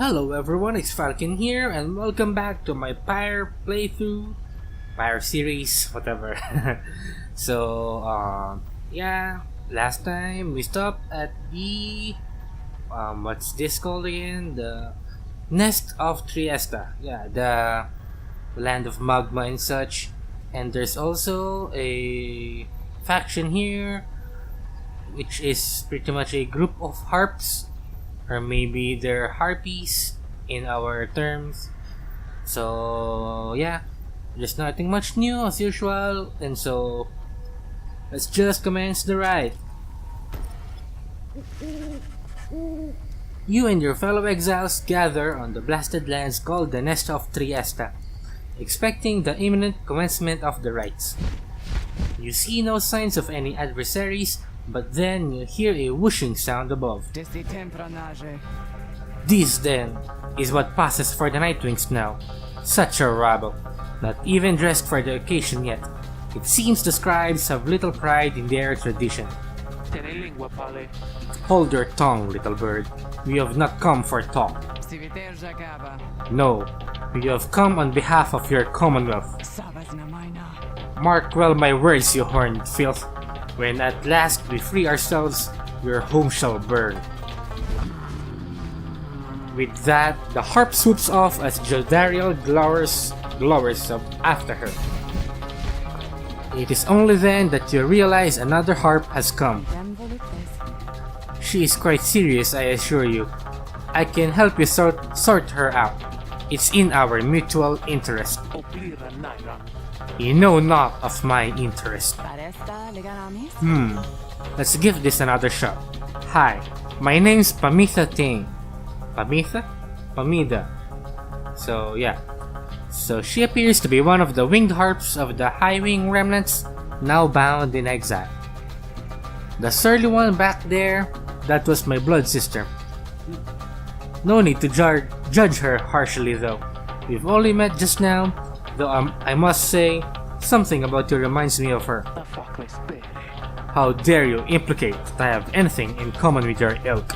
Hello everyone, XFalcon here, and welcome back to my Pyre playthrough, Pyre series, whatever. Yeah, last time we stopped at the, what's this called again? The Nest of Trieste. Yeah, the land of magma and such. And there's also a faction here, which is pretty much a group of harps. Or maybe they're harpies in our terms. So yeah, there's nothing much new as usual, and so let's just commence the ride. You and your fellow exiles gather on the blasted lands called the Nest of Trieste, expecting the imminent commencement of the rites. You see no signs of any adversaries, but then you hear a whooshing sound above. This then is what passes for the Nightwings now. Such a rabble, not even dressed for the occasion yet. It seems the scribes have little pride in their tradition. Hold your tongue, little bird. We have not come for talk. No, we have come on behalf of your commonwealth. Mark well my words, you horned filth. When at last we free ourselves, your home shall burn. With that, the harp swoops off as Jodariel glowers up after her. It is only then that you realize another harp has come. She is quite serious, I assure you. I can help you sort her out. It's in our mutual interest. You know not of my interest. Let's give this another shot. Hi, my name's Pamitha Tane. Pamitha? Pamida. So yeah. So she appears to be one of the winged harps of the High Wing remnants, now bound in exile. The surly one back there, that was my blood sister. No need to judge her harshly though. We've only met just now, though I must say, something about you reminds me of her. How dare you implicate that I have anything in common with your ilk?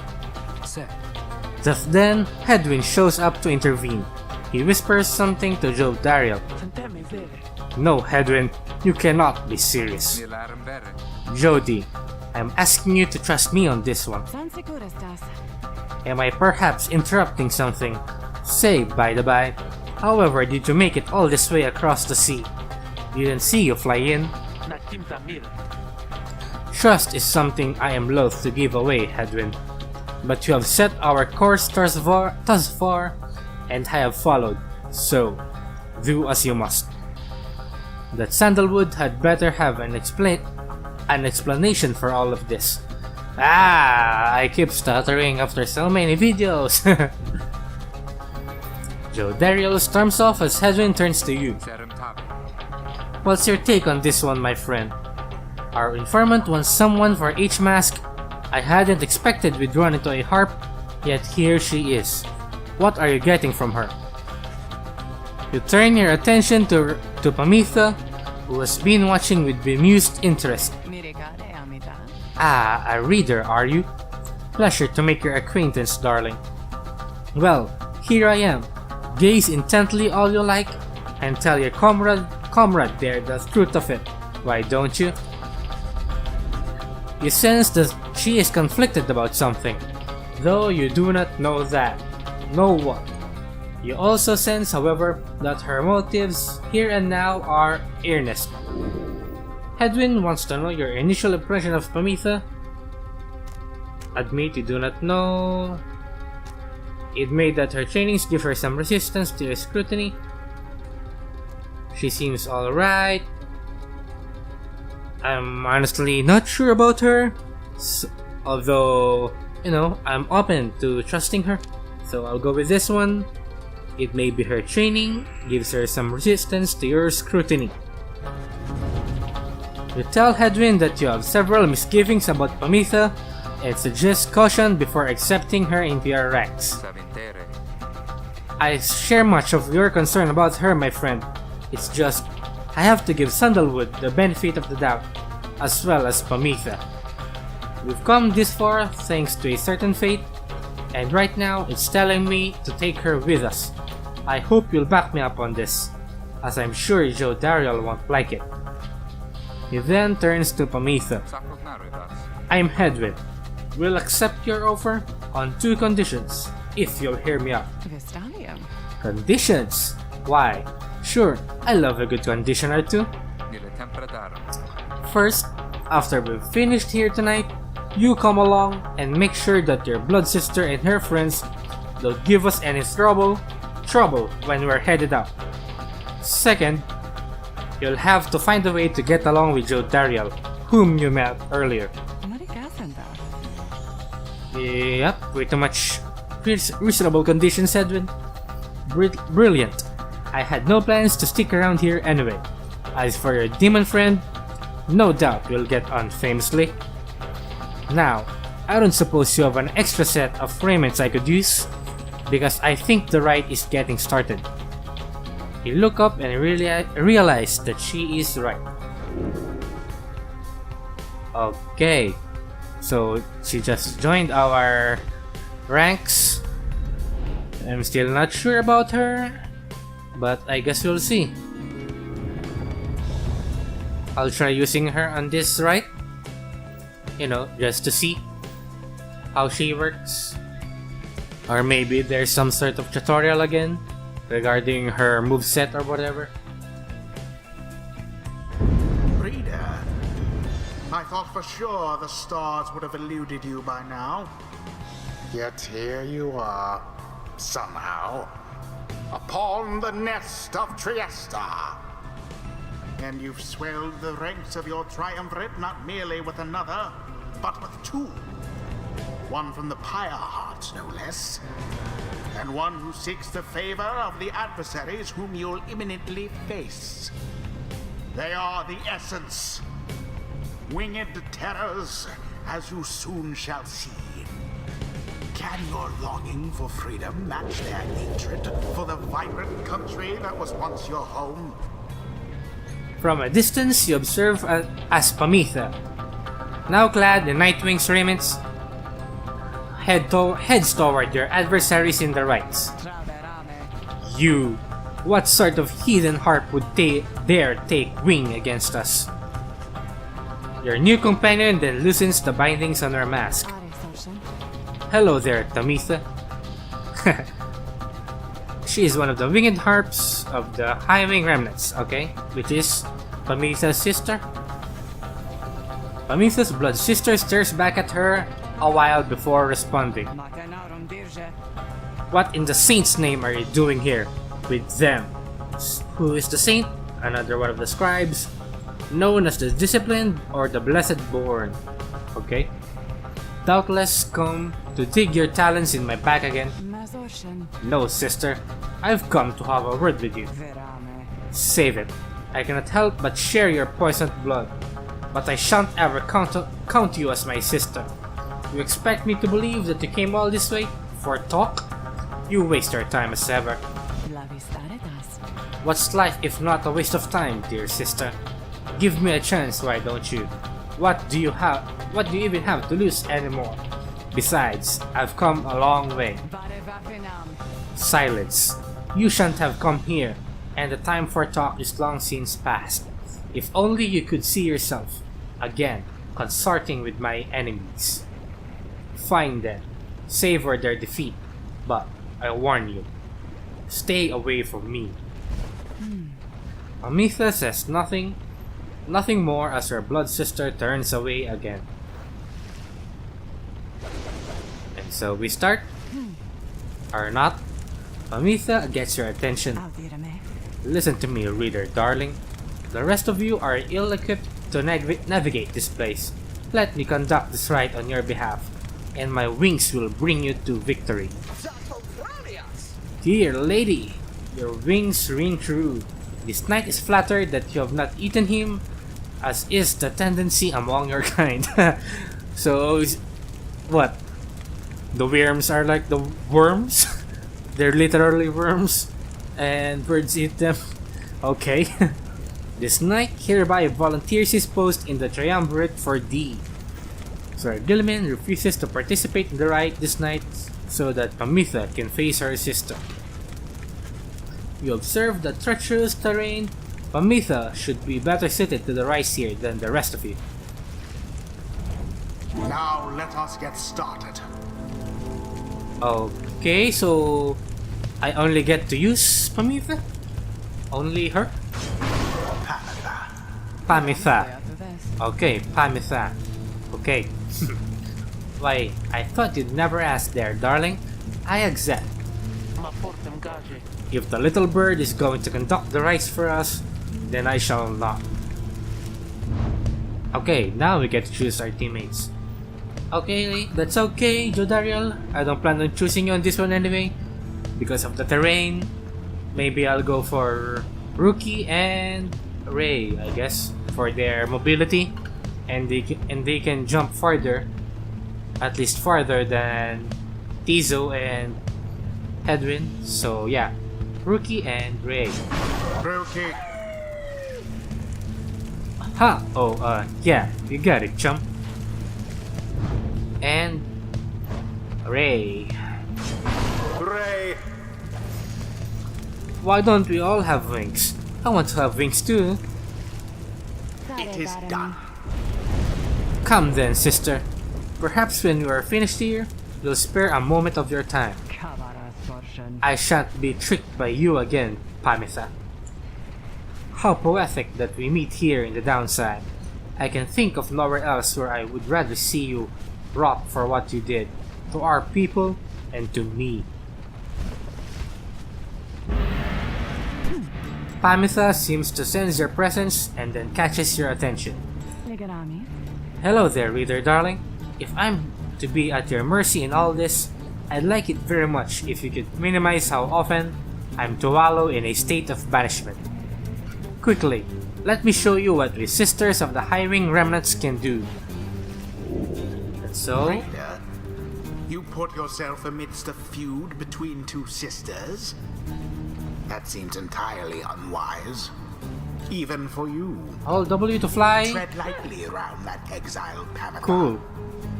Just then, Hedwin shows up to intervene. He whispers something to Jodariel. No, Hedwin, you cannot be serious. Jody, I'm asking you to trust me on this one. Am I perhaps interrupting something? Say, by the by, however did you make it all this way across the sea? Didn't see you fly in. Trust is something I am loath to give away, Hedwin. But you have set our course thus far, and I have followed, so do as you must. That Sandalwood had better have an explanation for all of this. I keep stuttering after so many videos. Jodariel storms off as Hedwin turns to you. What's your take on this one, my friend? Our informant wants someone for each mask. I hadn't expected we'd run into a harp, yet here she is. What are you getting from her? You turn your attention to Pamitha, who has been watching with bemused interest. Ah, a reader, are you? Pleasure to make your acquaintance, darling. Well, here I am. Gaze intently all you like, and tell your comrade there the truth of it. Why don't you? You sense that she is conflicted about something, though you do not know that. Know what? You also sense, however, that her motives here and now are earnest. Hedwin wants to know your initial impression of Pamitha. Admit you do not know. It may that her trainings give her some resistance to your scrutiny. She seems alright. I'm honestly not sure about her, although, I'm open to trusting her. So I'll go with this one. It may be her training gives her some resistance to your scrutiny. You tell Hedwin that you have several misgivings about Pamitha and suggest caution before accepting her into your ranks. I share much of your concern about her, my friend. It's just, I have to give Sandalwood the benefit of the doubt, as well as Pamitha. We've come this far thanks to a certain fate, and right now it's telling me to take her with us. I hope you'll back me up on this, as I'm sure Joe Dariel won't like it. He then turns to Pamitha. I'm Hedwig. We'll accept your offer on 2 conditions, if you'll hear me out. Conditions? Why? Sure, I love a good condition or two. First, after we've finished here tonight, you come along and make sure that your blood sister and her friends don't give us any trouble when we're headed out. Second, you'll have to find a way to get along with Joe Dariel, whom you met earlier. Yep, pretty much reasonable conditions, Edwin. Brilliant. I had no plans to stick around here anyway. As for your demon friend, no doubt we'll get on famously. Now, I don't suppose you have an extra set of raiments I could use, because I think the rite is getting started. You look up and realize that she is right. Okay, so she just joined our ranks. I'm still not sure about her, but I guess we'll see. I'll try using her on this rite, just to see how she works. Or maybe there's some sort of tutorial again regarding her moveset or whatever. Reader, I thought for sure the stars would have eluded you by now. Yet here you are, somehow, upon the nest of Trieste. And you've swelled the ranks of your triumvirate not merely with another, but with 2. One from the Pyre Hearts, no less. And one who seeks the favor of the adversaries whom you'll imminently face. They are the essence. Winged terrors, as you soon shall see. Can your longing for freedom match their hatred for the vibrant country that was once your home? From a distance, you observe as Pamitha, now clad in Nightwing's raiments, heads toward your adversaries in the rites. You, what sort of heathen harp would dare take wing against us? Your new companion then loosens the bindings on her mask. Hello there, Pamitha. She is one of the winged harps of the High Wing Remnants, okay? Which is Pamitha's sister. Pamitha's blood sister stares back at her a while before responding. What in the saint's name are you doing here with them? Who is the saint? Another one of the scribes, known as the Disciplined or the Blessed Born. Okay. Doubtless come to dig your talons in my back again. No, sister. I've come to have a word with you. Save it. I cannot help but share your poisoned blood, but I shan't ever count you as my sister. You expect me to believe that you came all this way for talk? You waste your time as ever. What's life if not a waste of time, dear sister? Give me a chance, why don't you? What do you even have to lose anymore? Besides, I've come a long way. Silence. You shan't have come here, and the time for talk is long since past. If only you could see yourself, again, consorting with my enemies. Fine then, savor their defeat, but I warn you, stay away from me. Pamitha says nothing more as her blood sister turns away again. And so we start, or not. Pamitha gets your attention. Listen to me, reader darling. The rest of you are ill-equipped to navigate this place. Let me conduct this rite on your behalf, and my wings will bring you to victory. Dear lady, your wings ring true. This knight is flattered that you have not eaten him, as is the tendency among your kind. So, what? The worms are like the worms? They're literally worms, and birds eat them. Okay. This knight hereby volunteers his post in the triumvirate for thee. Sir Gilman refuses to participate in the rite this night so that Pamitha can face her sister. You observe the treacherous terrain. Pamitha should be better suited to the rise here than the rest of you. Now let us get started. Okay, so I only get to use Pamitha? Only her? Pamitha. Okay, Pamitha. Okay. Why, I thought you'd never ask there, darling. I accept. If the little bird is going to conduct the rites for us, then I shall not. Okay, now we get to choose our teammates. Okay, that's okay, Jodariel. I don't plan on choosing you on this one anyway. Because of the terrain. Maybe I'll go for Rookie and Ray, I guess, for their mobility. And they can jump farther. At least farther than Tizo and Edwin. So yeah, Rookie and Ray. Rookie. Ha! Oh, yeah, you got it, chum. And Ray. Ray. Why don't we all have wings? I want to have wings too. It is done. Come then, sister. Perhaps when you are finished here, you'll spare a moment of your time. I shan't be tricked by you again, Pamitha. How poetic that we meet here in the downside. I can think of nowhere else where I would rather see you rot for what you did to our people and to me. Pamitha seems to sense your presence and then catches your attention. Hello there, reader darling. If I'm to be at your mercy in all this, I'd like it very much if you could minimize how often I'm to wallow in a state of banishment. Quickly, let me show you what we sisters of the High Wing Remnants can do. And so... Raider, you put yourself amidst a feud between two sisters? That seems entirely unwise. Even for you. Hold W to fly. Tread lightly around that exiled Pamela. Cool.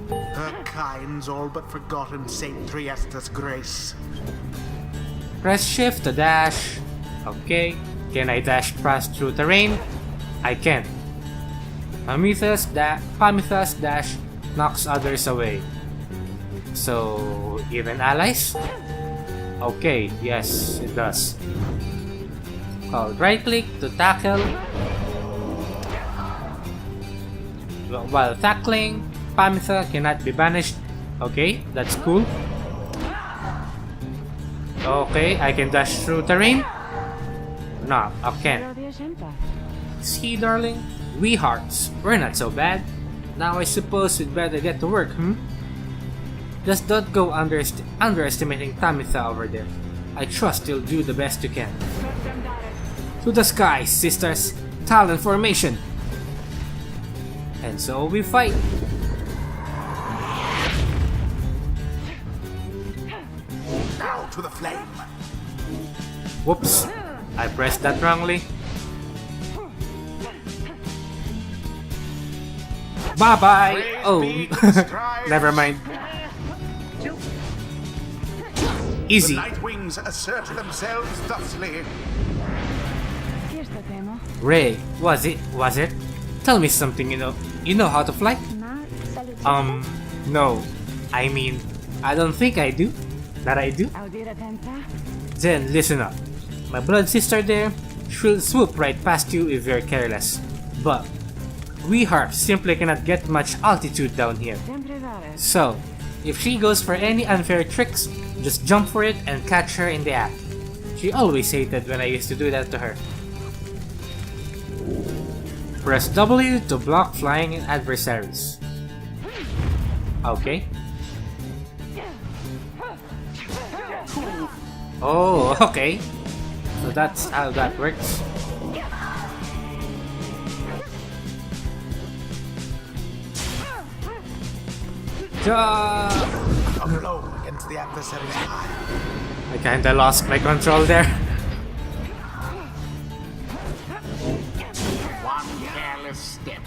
Her kind's all but forgotten Saint Triesta's grace. Press shift to dash. Okay. Can I dash past through terrain? I can. Pamitha's dash knocks others away. So, even allies? Okay, yes, it does. Hold right click to tackle. While tackling, Pamitha cannot be banished. Okay, that's cool. Okay, I can dash through terrain. No, I can't. See, darling? We hearts, we're not so bad. Now I suppose we'd better get to work, Just don't go underestimating Pamitha over there. I trust you'll do the best you can. To the skies, sisters! Talon formation! And so we fight! Now to the flame! Whoops! I pressed that wrongly. Bye bye! Oh, never mind. Easy. The Night Wings assert themselves thusly. Ray, was it? Tell me something, you know how to fly? No. I mean, I don't think I do. That I do? Then listen up. My blood sister there, she'll swoop right past you if you're careless. But we harps simply cannot get much altitude down here. So, if she goes for any unfair tricks, just jump for it and catch her in the act. She always hated when I used to do that to her. Press W to block flying adversaries. Okay. Oh, okay. So that's how that works. A blow against the adversary's eye. I kinda lost my control there. One careless step.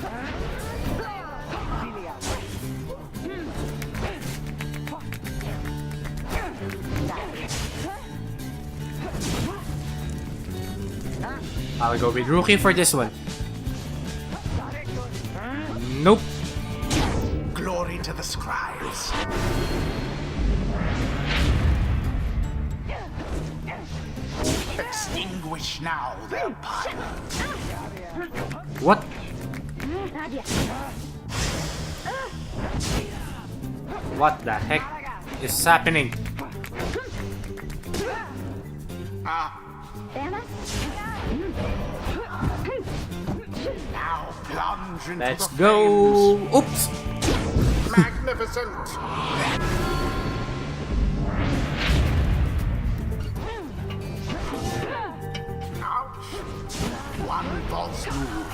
I'll go with Rookie for this one. Nope. Glory to the scribes. Extinguish now their pyre. What? What the heck is happening? Now plunge into Let's the go. Oops. flames. Magnificent. Ouch. One false move.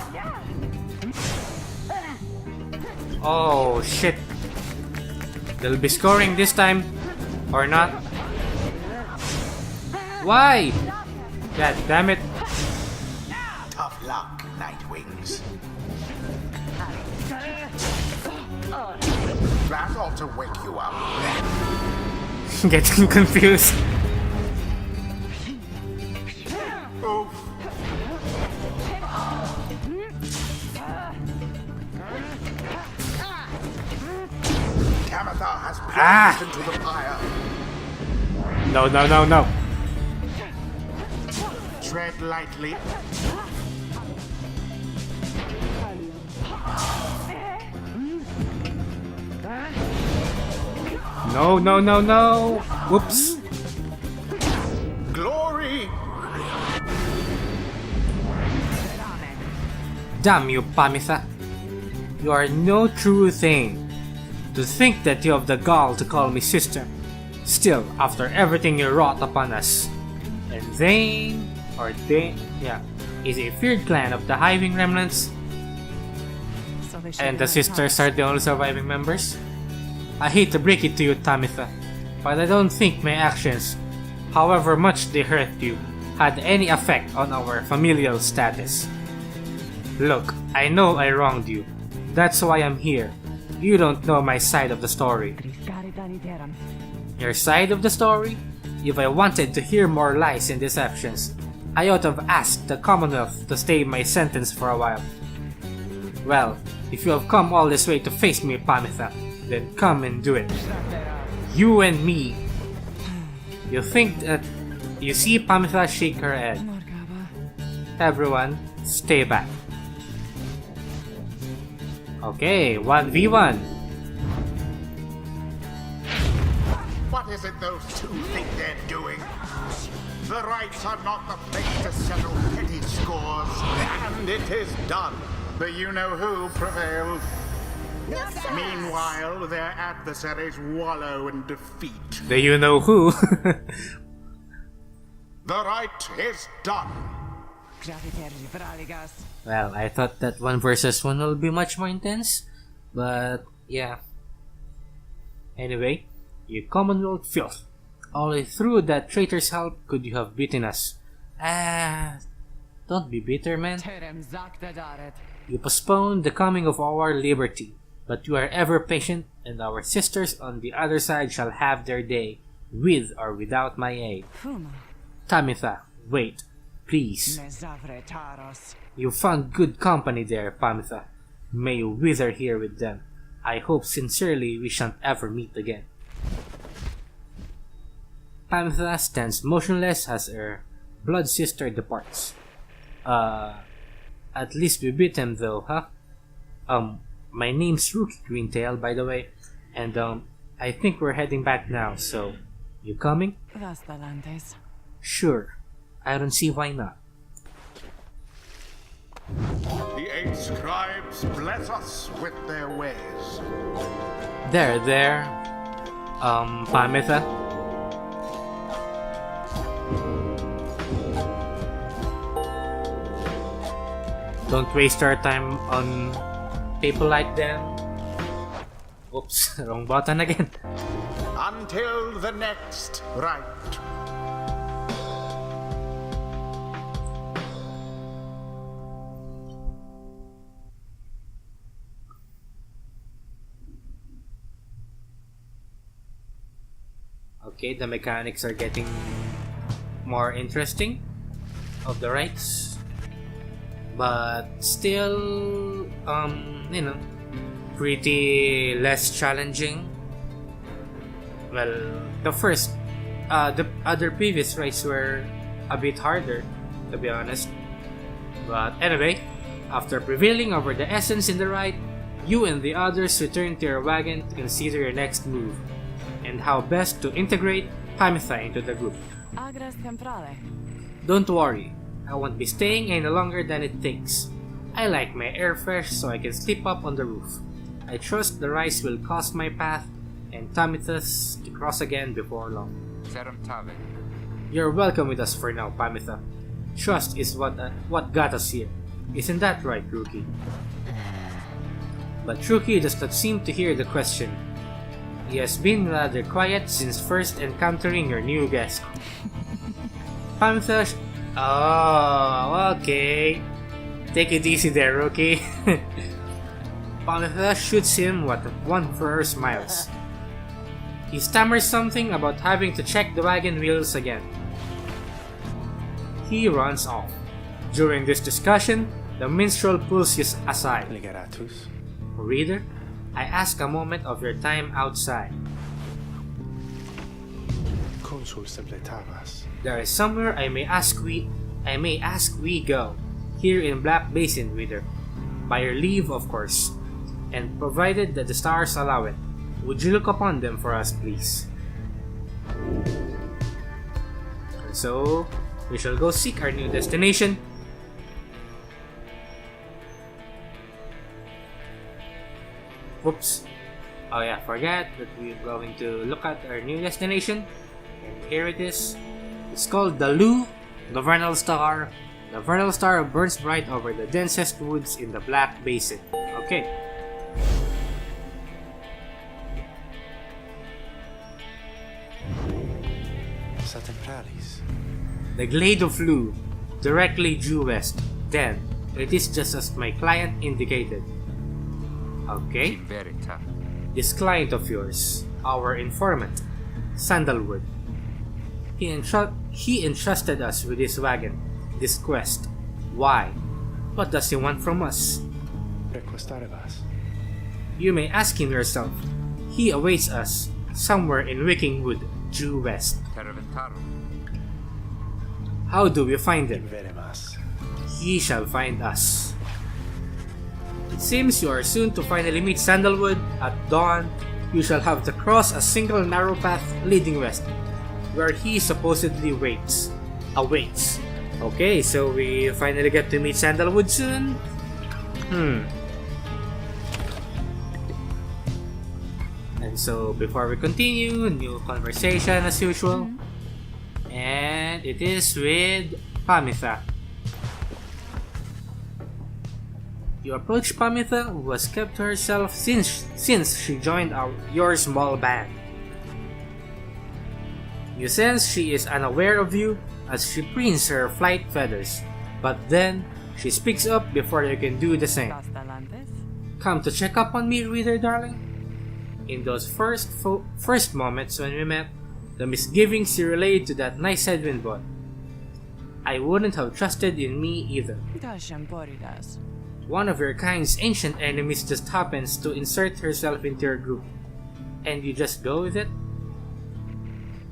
Oh shit. They'll be scoring this time. Or not. Why? God damn it. Tough luck, Nightwings. That ought to wake you up. Getting confused. Oof. Tamitha has plunged into the pyre. No, no, no, no. Tread lightly. No, no, no, no. Whoops. Glory. Damn you, Pamitha. You are no true thing. To think that you have the gall to call me sister. Still, after everything you wrought upon us. And Zane, or they, yeah, is a feared clan of the Hiving Remnants. And the sisters are the only surviving members. I hate to break it to you, Tamitha, but I don't think my actions, however much they hurt you, had any effect on our familial status. Look, I know I wronged you. That's why I'm here. You don't know my side of the story. Your side of the story? If I wanted to hear more lies and deceptions, I ought to have asked the Commonwealth to stay my sentence for a while. Well, if you have come all this way to face me, Pamitha, then come and do it. You and me. You think that... You see Pamitha shake her head. Everyone, stay back. Okay, 1v1. What is it those two think they're doing? The rights are not the place to settle petty scores. And it is done. The you-know-who prevailed. Meanwhile, their adversaries wallow in defeat. The you-know-who. The right is done. Well, I thought that 1 versus 1 will be much more intense, but yeah. Anyway, you Commonwealth filth. Only through that traitor's help could you have beaten us. Don't be bitter, man. You postponed the coming of our liberty, but you are ever patient, and our sisters on the other side shall have their day, with or without my aid. Tamitha, wait, please. You found good company there, Pamitha. May you wither here with them. I hope sincerely we shan't ever meet again. Pamitha stands motionless as her blood sister departs. At least we beat him though, huh? My name's Rookie Greentail, by the way, and I think we're heading back now, so you coming? Sure. I don't see why not. The 8 scribes bless us with their ways. There, Pamitha. Don't waste our time on people like them. Oops, wrong button again. Until the next right. Okay, the mechanics are getting more interesting of the rights. but still, you know, pretty less challenging. Well, the other previous rides were a bit harder, to be honest. But anyway, after prevailing over the essence in the ride, you and the others return to your wagon to consider your next move and how best to integrate Pamitha into the group. Don't worry, I won't be staying any longer than it takes. I like my air fresh so I can sleep up on the roof. I trust the rise will cross my path and Pamitha's to cross again before long. You're welcome with us for now, Pamitha. Trust is what got us here. Isn't that right, Rookie? But Rookie does not seem to hear the question. He has been rather quiet since first encountering your new guest. Pamitha oh, okay. Take it easy there, Rookie. Pamitha shoots him with one of her smiles. He stammers something about having to check the wagon wheels again. He runs off. During this discussion, the minstrel pulls you aside. Reader, I ask a moment of your time outside. There is somewhere I may ask we go. Here in Black Basin, reader. By your leave, of course. And provided that the stars allow it. Would you look upon them for us, please? So, we shall go seek our new destination. Whoops. Oh yeah, forgot that we're going to look at our new destination. And here it is. It's called the Lu, the Vernal Star. The Vernal Star burns bright over the densest woods in the Black Basin. Okay. The Glade of Lu, directly due west. Then, it is just as my client indicated. Okay. This client of yours, our informant, Sandalwood. He entrusted us with this wagon, this quest. Why? What does he want from us? You may ask him yourself. He awaits us, somewhere in Wikingwood, due west. How do we find him? He shall find us. It seems you are soon to finally meet Sandalwood. At dawn, you shall have to cross a single narrow path leading west, where he supposedly awaits. Okay, so we finally get to meet Sandalwood soon? And so, before we continue, new conversation as usual. And it is with Pamitha. You approach Pamitha, who has kept to herself since she joined your small band. You sense she is unaware of you as she preens her flight feathers, but then she speaks up before you can do the same. Come to check up on me, reader darling? In those first moments when we met, the misgivings you relayed to that nice Edwin boy, I wouldn't have trusted in me either. One of your kind's ancient enemies just happens to insert herself into your group, and you just go with it?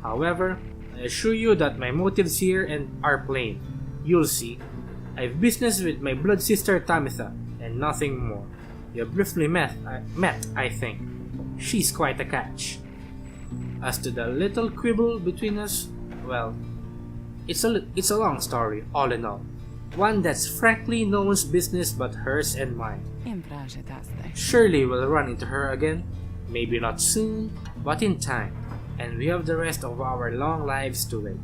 However, I assure you that my motives here are plain. You'll see. I've business with my blood sister Tamitha, and nothing more. You briefly met, I think. She's quite a catch. As to the little quibble between us, well, it's a long story, all in all. One that's frankly no one's business but hers and mine. Surely we'll run into her again. Maybe not soon, but in time. And we have the rest of our long lives to wait.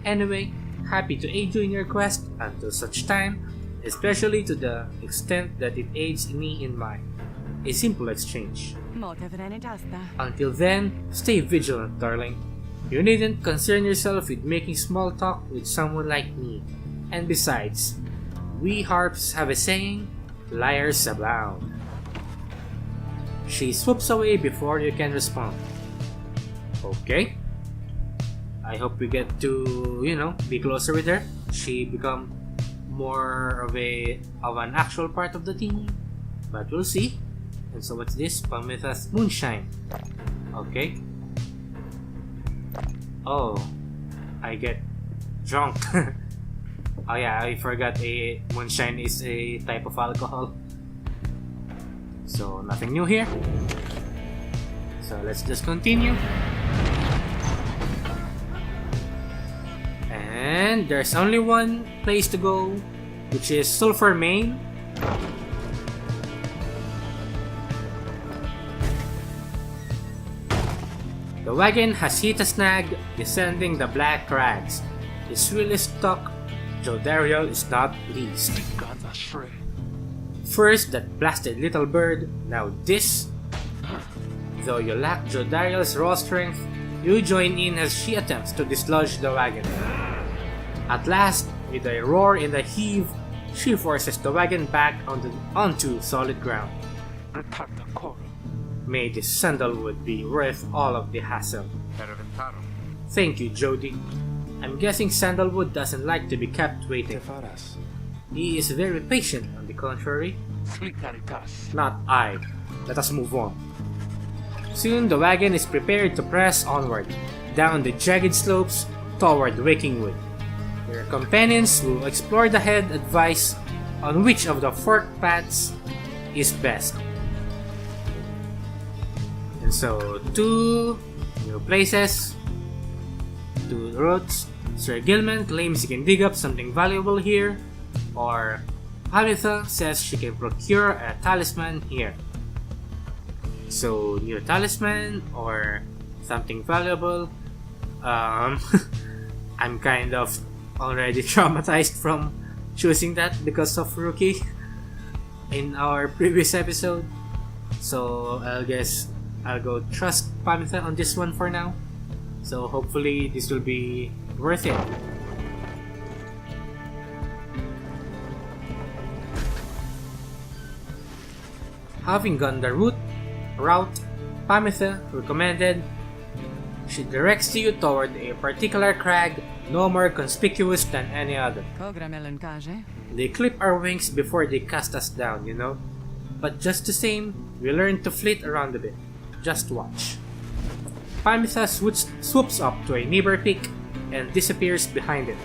Anyway, happy to aid you in your quest until such time, especially to the extent that it aids me in mine. A simple exchange. Until then, stay vigilant, darling. You needn't concern yourself with making small talk with someone like me. And besides, we harps have a saying, liars abound. She swoops away before you can respond. Okay. I hope we get to, be closer with her. She become more of an actual part of the team, but we'll see. And so what's this? Pamitha's moonshine. Okay. Oh, I get drunk. Oh yeah, I forgot moonshine is a type of alcohol. So nothing new here. So let's just continue. And there's only one place to go, which is Sulphur Main. The wagon has hit a snag, descending the black crags. His wheel is stuck. Jodariel is not pleased. First that blasted little bird, now this. Though you lack Jodariel's raw strength, you join in as she attempts to dislodge the wagon. At last, with a roar and a heave, she forces the wagon back onto solid ground. May this sandalwood be worth all of the hassle. Thank you, Jody. I'm guessing sandalwood doesn't like to be kept waiting. He is very patient, on the contrary. Not I. Let us move on. Soon the wagon is prepared to press onward, down the jagged slopes toward Wakingwood. Your companions will explore the head advice on which of the forked paths is best. And so, 2 new places, 2 routes. Sir Gilman claims he can dig up something valuable here, or Pamitha says she can procure a talisman here. So, new talisman or something valuable. I'm kind of already traumatized from choosing that because of Rookie in our previous episode. So, I guess I'll go trust Pamitha on this one for now. So hopefully this will be worth it. Having gone the route Pamitha recommended, she directs you toward a particular crag no more conspicuous than any other. They clip our wings before they cast us down, you know. But just the same, we learn to flit around a bit. Just watch. Pamitha swoops up to a neighbor peak and disappears behind it.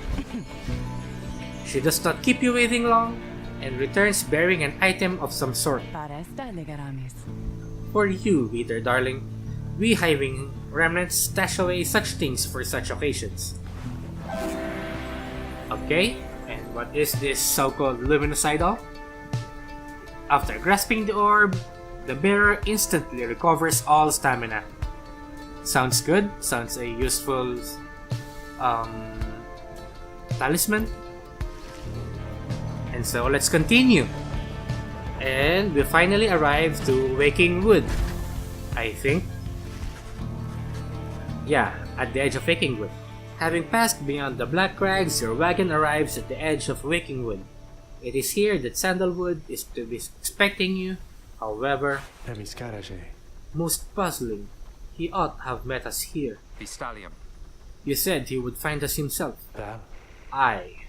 She does not keep you waiting long and returns bearing an item of some sort. For you, Peter darling, we hiving remnants stash away such things for such occasions. Okay, and what is this so-called luminous idol? After grasping the orb, the bearer instantly recovers all stamina. Sounds good. Sounds a useful talisman. And so let's continue. And we finally arrive to Wakingwood, I think. Yeah, at the edge of Wakingwood. Having passed beyond the Black Crags, your wagon arrives at the edge of Wakingwood. It is here that Sandalwood is to be expecting you. However, most puzzling, he ought to have met us here. You said he would find us himself. Aye.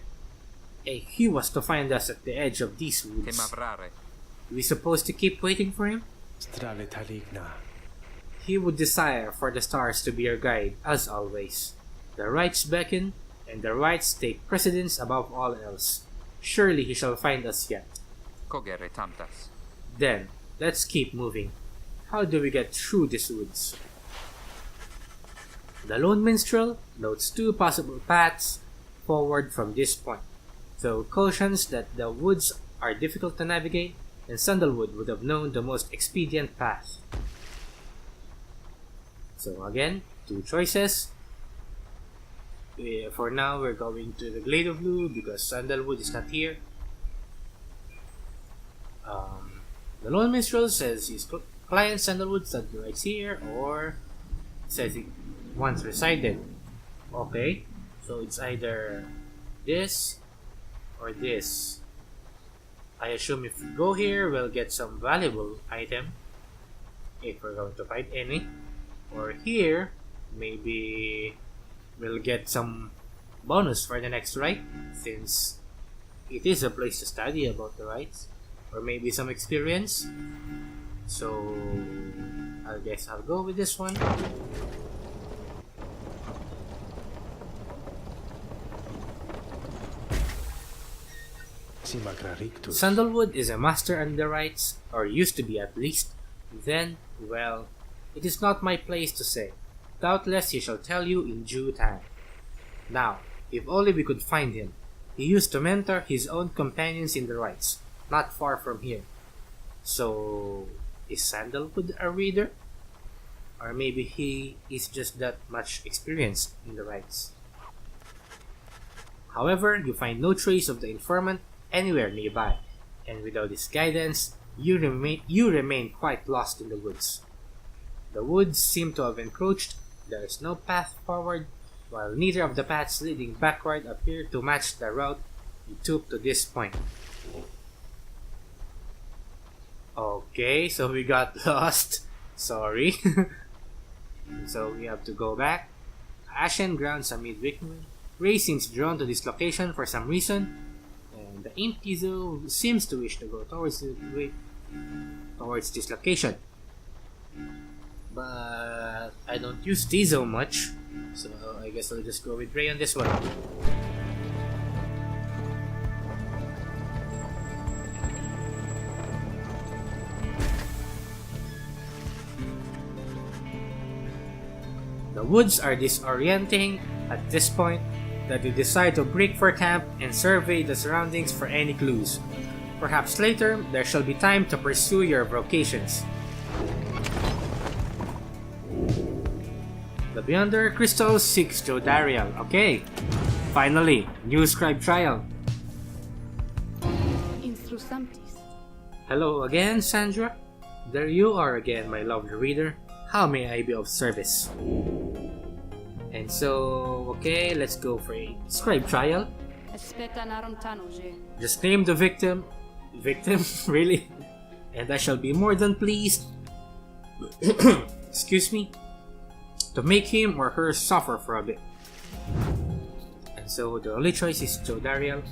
He was to find us at the edge of these woods. We supposed to keep waiting for him? He would desire for the stars to be your guide, as always. The rights beckon, and the rights take precedence above all else. Surely he shall find us yet. Then, let's keep moving. How do we get through these woods? The Lone Minstrel notes 2 possible paths forward from this point, though cautions that the woods are difficult to navigate, and Sandalwood would have known the most expedient path. So again, 2 choices. For now, we're going to the Glade of Blue because Sandalwood is not here. The Lone Minstrel says his client Sandalwood studied right here, or says he once resided. Okay, so it's either this or this. I assume if we go here, we'll get some valuable item, if we're going to find any. Or here, maybe we'll get some bonus for the next rite, since it is a place to study about the rites, or maybe some experience. So I guess I'll go with this one. Sandalwood is a master in the rites, or used to be at least. Then, well, it is not my place to say. Doubtless he shall tell you in due time. Now, if only we could find him. He used to mentor his own companions in the rites, not far from here. So, is Sandalwood a reader? Or maybe he is just that much experienced in the rites. However, you find no trace of the informant anywhere nearby, and without his guidance, you remain quite lost in the woods. The woods seem to have encroached, there is no path forward, while neither of the paths leading backward appear to match the route you took to this point. Okay, so we got lost. Sorry. So we have to go back. Ashen grounds amid Wickman. Ray seems drawn to this location for some reason, and the Intizo seems to wish to go towards this location. But I don't use Tizo much, so I guess I'll just go with Ray on this one. The woods are disorienting at this point that you decide to break for camp and survey the surroundings for any clues. Perhaps later there shall be time to pursue your vocations. The Beyonder Crystal seeks Jodariel. Okay, finally, new scribe trial. Hello again, Sandra. There you are again, my lovely reader. How may I be of service? And so, okay, let's go for a scribe trial. Just name the victim. Victim? Really? And I shall be more than pleased excuse me, to make him or her suffer for a bit. And so the only choice is Jodariel.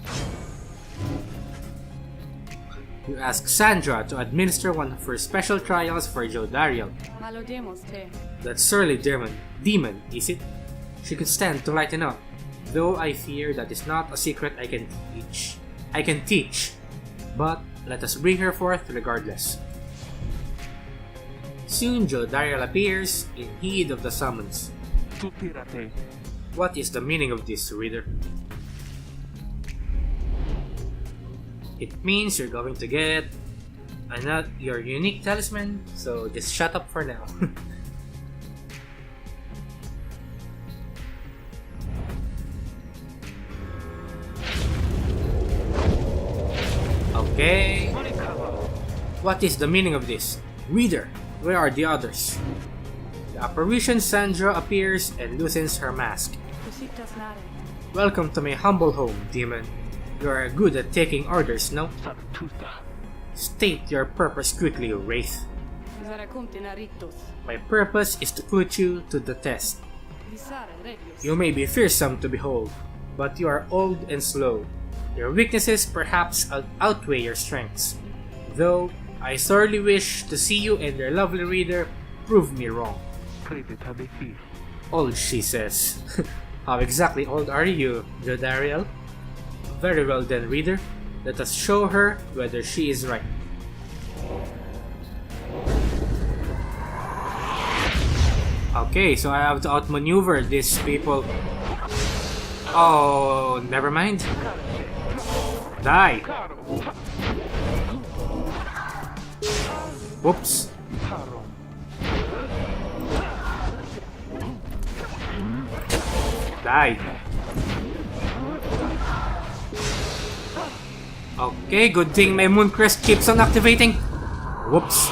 You ask Sandra to administer one of her special trials for Jodariel. That surly demon, is it? She could stand to lighten up, though I fear that is not a secret I can teach. But let us bring her forth regardless. Soon Jodariel appears in heed of the summons. What is the meaning of this, reader? It means you're going to get your unique talisman, so just shut up for now. Okay. What is the meaning of this? Reader, where are the others? The apparition Sandra appears and loosens her mask. Welcome to my humble home, demon. You are good at taking orders, no? State your purpose quickly, Wraith. My purpose is to put you to the test. You may be fearsome to behold, but you are old and slow. Your weaknesses perhaps outweigh your strengths. Though, I sorely wish to see you and your lovely reader prove me wrong. Old, she says. How exactly old are you, Jodariel? Very well then, reader. Let us show her whether she is right. Okay, so I have to outmaneuver these people. Oh, never mind. Die. Whoops. Died. Okay, good thing my moon crest keeps on activating. Whoops.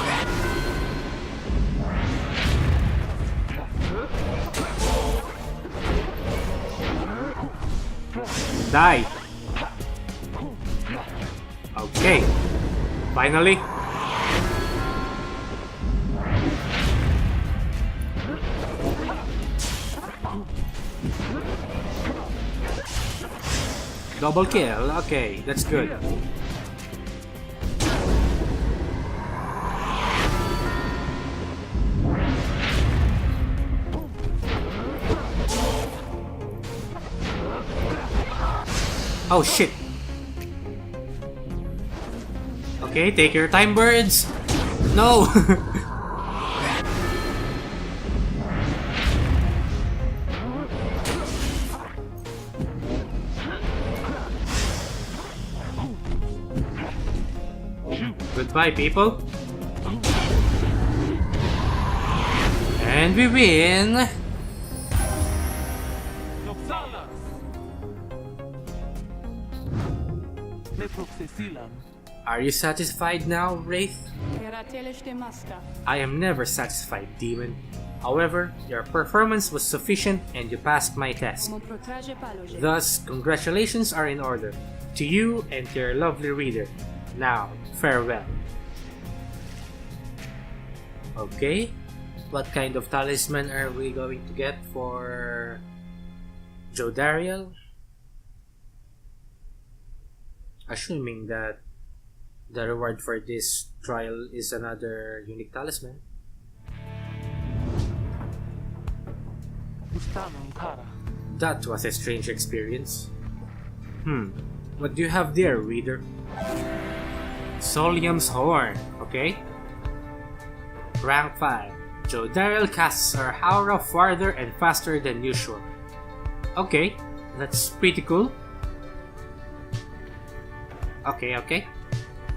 Die. Okay. Finally. Double kill, okay, that's good. Oh shit. Okay, take your time, birds. No. Goodbye, people. And we win. Are you satisfied now, Wraith? I am never satisfied, Demon. However, your performance was sufficient and you passed my test. Thus, congratulations are in order to you and to your lovely reader. Now, farewell. Okay, what kind of talisman are we going to get for Jodariel? Assuming that the reward for this trial is another unique talisman. That was a strange experience. What do you have there, reader? Solium's Horn, okay? Rank 5. Jodariel casts her aura farther and faster than usual. Okay, that's pretty cool. Okay.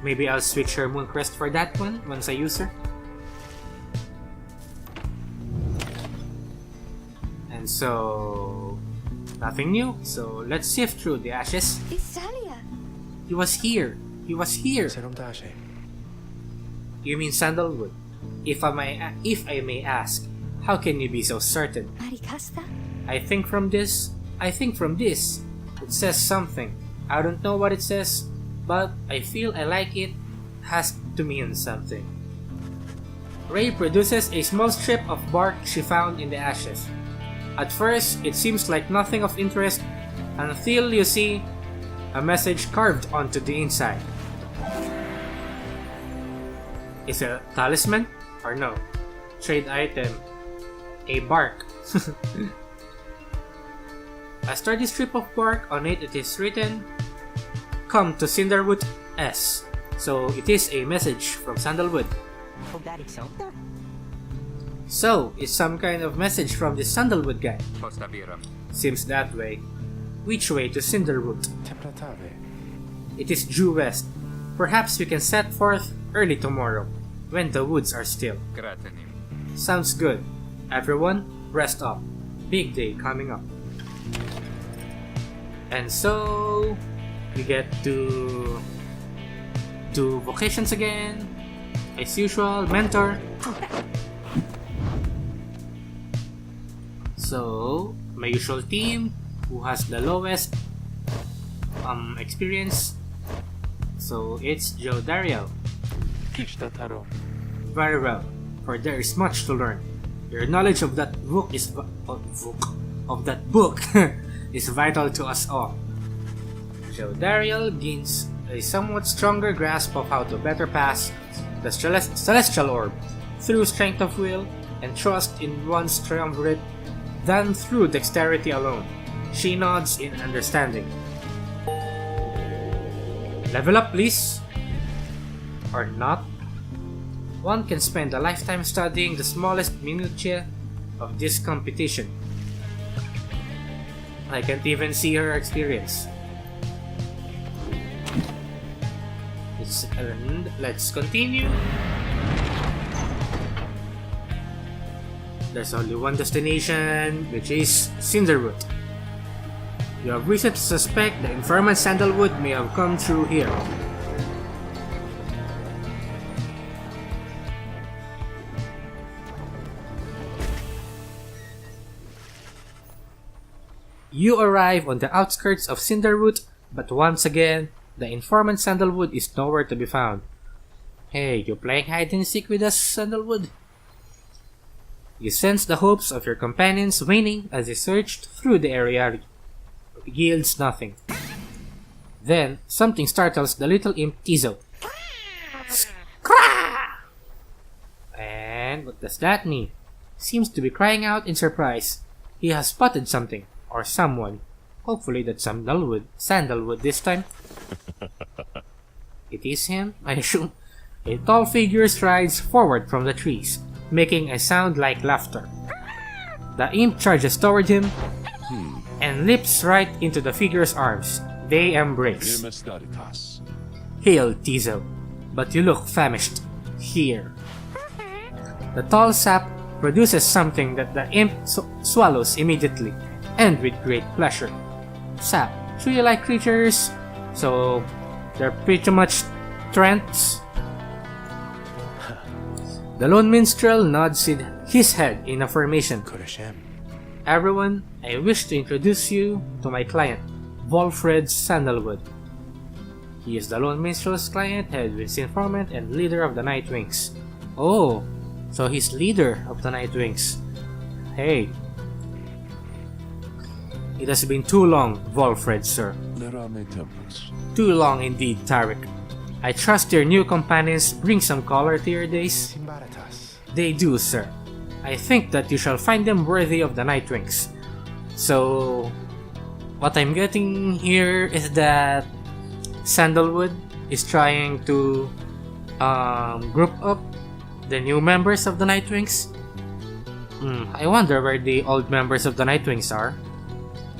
Maybe I'll switch her Mooncrest for that one once I use her. And so... nothing new, so let's sift through the ashes. Isalia. He was here. You mean Sandalwood? If I may ask, how can you be so certain? Maricasta? I think from this, it says something. I don't know what it says, but I feel I like it. Has to mean something. Ray produces a small strip of bark she found in the ashes. At first, it seems like nothing of interest until you see a message carved onto the inside. Is it a talisman? Or no? Trade item. A bark. A sturdy strip of bark. On it is written, "Come to Cinderwood S." So it is a message from Sandalwood. So it's some kind of message from the Sandalwood guy. Seems that way. Which way to Cinderwood? It is due west. Perhaps we can set forth early tomorrow, when the woods are still. Sounds good. Everyone, rest up. Big day coming up. And so we get to do vocations again. As usual, mentor. So my usual team, who has the lowest experience. So it's Jodariel. Very well, for there is much to learn. Your knowledge of that book is is vital to us all. Jodariel gains a somewhat stronger grasp of how to better pass the celestial orb through strength of will and trust in one's triumvirate than through dexterity alone. She nods in understanding. Level up, please. Or not. One can spend a lifetime studying the smallest minutiae of this competition. I can't even see her experience. Let's continue. There's only one destination, which is Cinderwood. You have reason to suspect the informant Sandalwood may have come through here. You arrive on the outskirts of Cinderwood, but once again, the informant Sandalwood is nowhere to be found. Hey, you playing hide and seek with us, Sandalwood? You sense the hopes of your companions waning as they searched through the area. Yields nothing. Then, something startles the little imp Tizo. Skra! And what does that mean? Seems to be crying out in surprise. He has spotted something, or someone. Hopefully that's sandalwood this time. It is him, I assume. A tall figure strides forward from the trees, making a sound like laughter. The imp charges toward him and leaps right into the figure's arms. They embrace. Hail, Tizo, but you look famished. Here. The tall sap produces something that the imp swallows immediately, and with great pleasure. Sap, tree-like creatures, so they're pretty much trends. The lone minstrel nods his head in affirmation. Everyone, I wish to introduce you to my client, Volfred Sandalwood. He is the lone minstrel's client, head with informant, and leader of the Nightwings. Oh, so he's leader of the Nightwings. Hey. It has been too long, Volfred, sir. Too long indeed, Tarek. I trust your new companions bring some color to your days. They do, sir. I think that you shall find them worthy of the Nightwings. So, what I'm getting here is that Sandalwood is trying to group up the new members of the Nightwings. I wonder where the old members of the Nightwings are.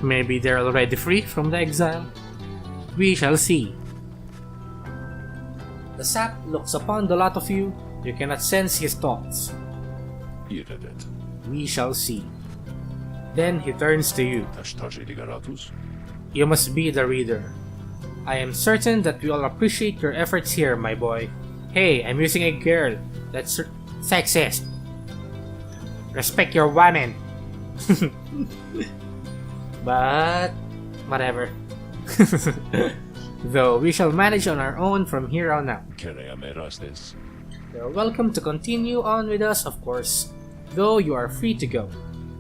Maybe they're already free from the exile. We shall see. The sap looks upon the lot of you. You cannot sense his thoughts. We shall see. Then he turns to you. You must be the reader. I am certain that we all appreciate your efforts here, my boy. Hey, I'm using a girl. That's sexist. Respect your woman. But whatever. Though we shall manage on our own from here on out. You're welcome to continue on with us, of course, though you are free to go.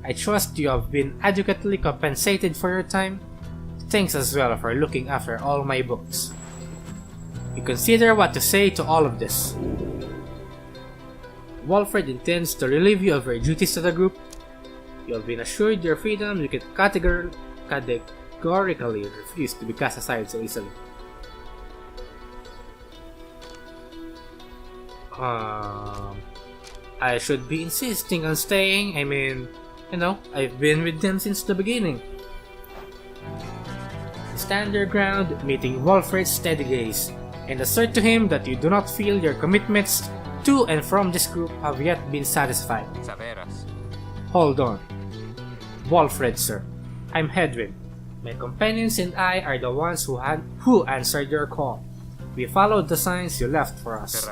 I trust you have been adequately compensated for your time. Thanks as well for looking after all my books. You consider what to say to all of this. Walfred intends to relieve you of your duties to the group. You have been assured your freedom. You can categorically refuse to be cast aside so easily. I should be insisting on staying. I mean, you know, I've been with them since the beginning. Stand your ground, meeting Walfred's steady gaze, and assert to him that you do not feel your commitments to and from this group have yet been satisfied. Hold on. Walfred, sir. I'm Hedwin. My companions and I are the ones who answered your call. We followed the signs you left for us.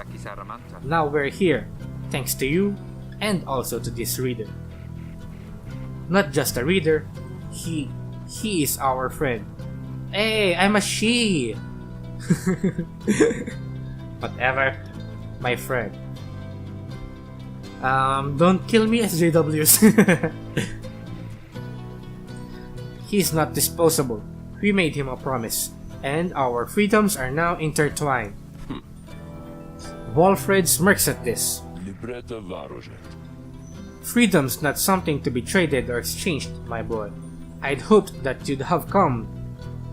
Now we're here, thanks to you, and also to this reader. Not just a reader, he is our friend. Hey, I'm a she! Whatever, my friend. Don't kill me, SJWs. He's not disposable. We made him a promise, and our freedoms are now intertwined. Walfred smirks at this. Freedom's not something to be traded or exchanged, my boy. I'd hoped that you'd have come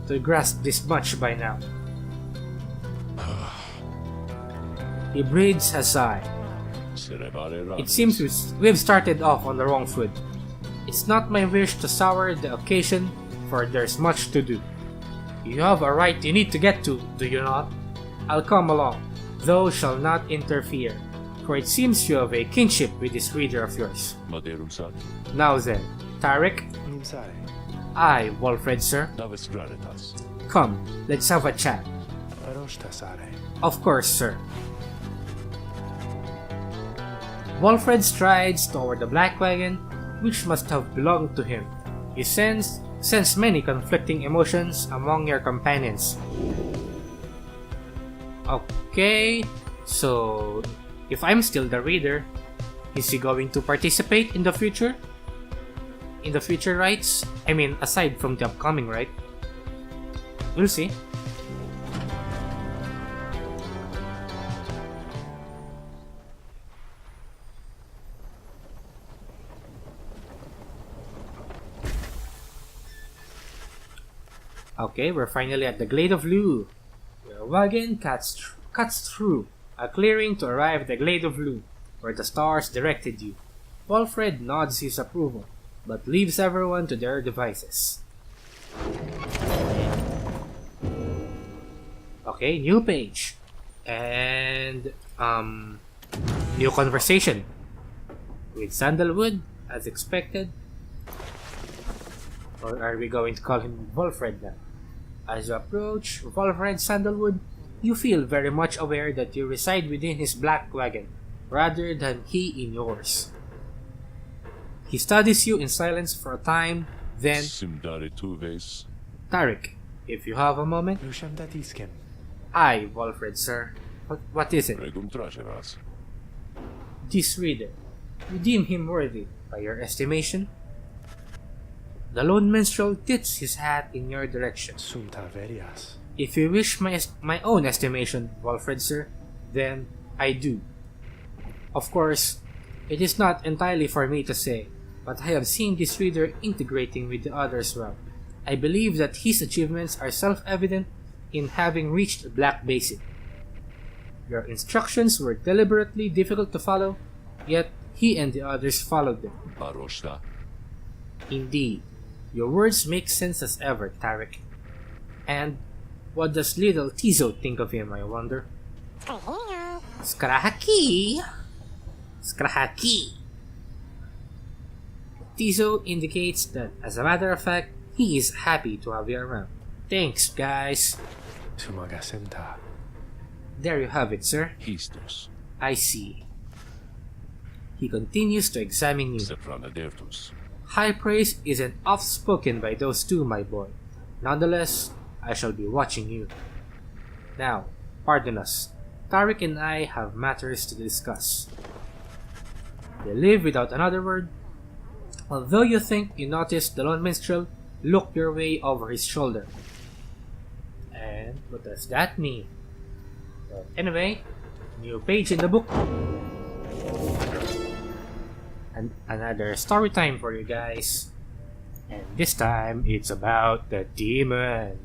to grasp this much by now. He breathes a sigh. It seems we've started off on the wrong foot. It's not my wish to sour the occasion, for there's much to do. You have a right you need to get to, do you not? I'll come along, though shall not interfere, for it seems you have a kinship with this reader of yours. Now then, Tarek? Aye, Walfred, sir. Come, let's have a chat. Of course, sir. Walfred strides toward the black wagon, which must have belonged to him. You sense many conflicting emotions among your companions. Okay, so if I'm still the reader, is he going to participate in the future? In the future rites? I mean, aside from the upcoming, right? We'll see. Okay, we're finally at the Glade of Lu. Your wagon cuts through a clearing to arrive at the Glade of Lu, where the stars directed you. Wolfred nods his approval, but leaves everyone to their devices. Okay, new page. And, new conversation. With Sandalwood, as expected. Or are we going to call him Wolfred now? As you approach Wolfred Sandalwood, you feel very much aware that you reside within his black wagon, rather than he in yours. He studies you in silence for a time, then... Tarik, if you have a moment. Aye, Wolfred, sir. What is it? This reader. You deem him worthy, by your estimation? The lone minstrel tilts his hat in your direction. If you wish my own estimation, Wolfred, sir, then I do. Of course, it is not entirely for me to say, but I have seen this reader integrating with the others well. I believe that his achievements are self-evident in having reached Black Basic. Your instructions were deliberately difficult to follow, yet he and the others followed them. Indeed, your words make sense as ever, Tarik. And what does little Tizo think of him, I wonder? Skrahaki! Skrahaki! Tizo indicates that, as a matter of fact, he is happy to have you around. Thanks, guys. There you have it, sir. I see. He continues to examine you. High praise isn't oft-spoken by those two, my boy. Nonetheless, I shall be watching you. Now, pardon us. Tarik and I have matters to discuss. They leave without another word. Although you think you noticed the lone minstrel look your way over his shoulder. And what does that mean? But anyway, new page in the book. And another story time for you guys. And this time, it's about the demon.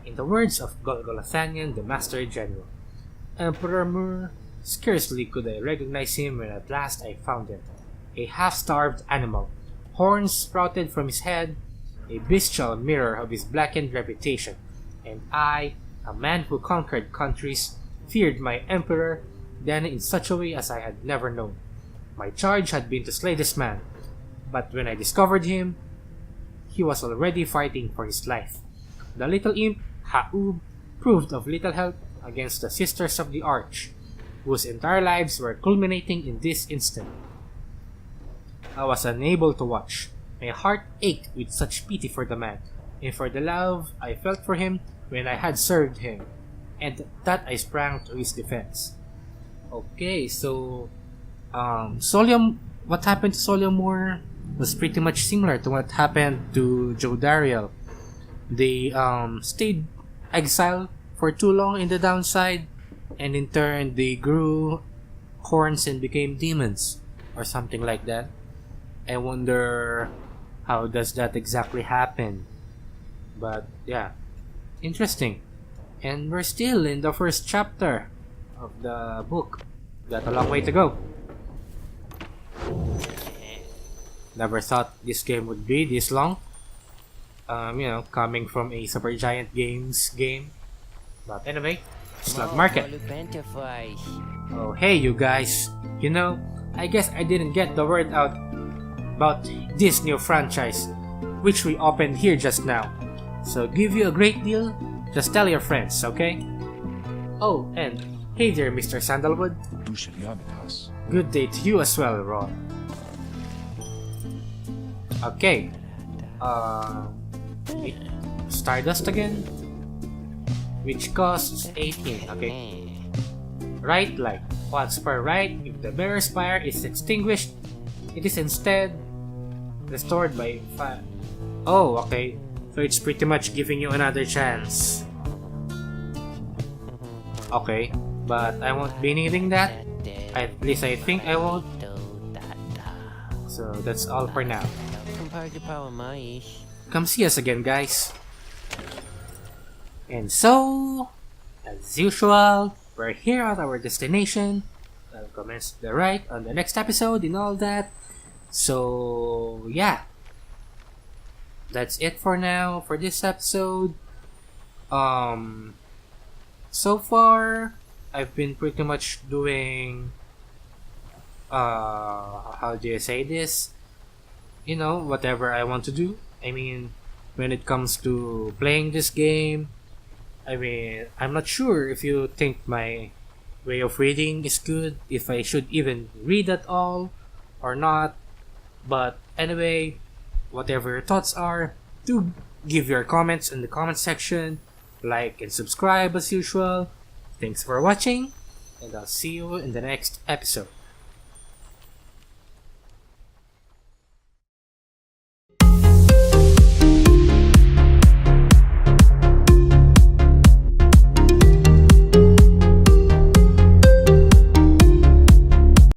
In the words of Golgolathanian, the Master General, Emperor Mur, scarcely could I recognize him when at last I found him. A half-starved animal, horns sprouted from his head, a bestial mirror of his blackened reputation, and I, a man who conquered countries, feared my emperor then in such a way as I had never known. My charge had been to slay this man, but when I discovered him, he was already fighting for his life. The little imp, Ha'ub, proved of little help against the Sisters of the Arch, whose entire lives were culminating in this instant. I was unable to watch. My heart ached with such pity for the man, and for the love I felt for him when I had served him, and that I sprang to his defense. Okay, so what happened to Soliamore was pretty much similar to what happened to Jodariel. They stayed exiled for too long in the downside, and in turn they grew horns and became demons, or something like that. I wonder how does that exactly happen. But yeah, interesting. And we're still in the first chapter of the book. Got a long way to go. Never thought this game would be this long. Coming from a Supergiant Games game. But anyway, Slug Market. Oh, hey you guys. I guess I didn't get the word out about this new franchise, which we opened here just now. So give you a great deal, just tell your friends, okay? Oh, and hey there, Mr. Sandalwood. Good day to you as well, Ron. Okay. Stardust again, which costs 18, okay? Right light. Once per right, if the bearer's fire is extinguished, it is instead restored by 5. Oh, okay. So it's pretty much giving you another chance. Okay, but I won't be needing that. At least I think I won't. So that's all for now. Come see us again, guys. And so, as usual, we're here at our destination. I'll commence the ride on the next episode and all that. So, yeah. That's it for now for this episode. So far, I've been pretty much doing, how do you say this? You know, whatever I want to do. I mean, when it comes to playing this game, I mean, I'm not sure if you think my way of reading is good, if I should even read at all or not. But anyway, whatever your thoughts are, do give your comments in the comment section, like and subscribe as usual. Thanks for watching, and I'll see you in the next episode.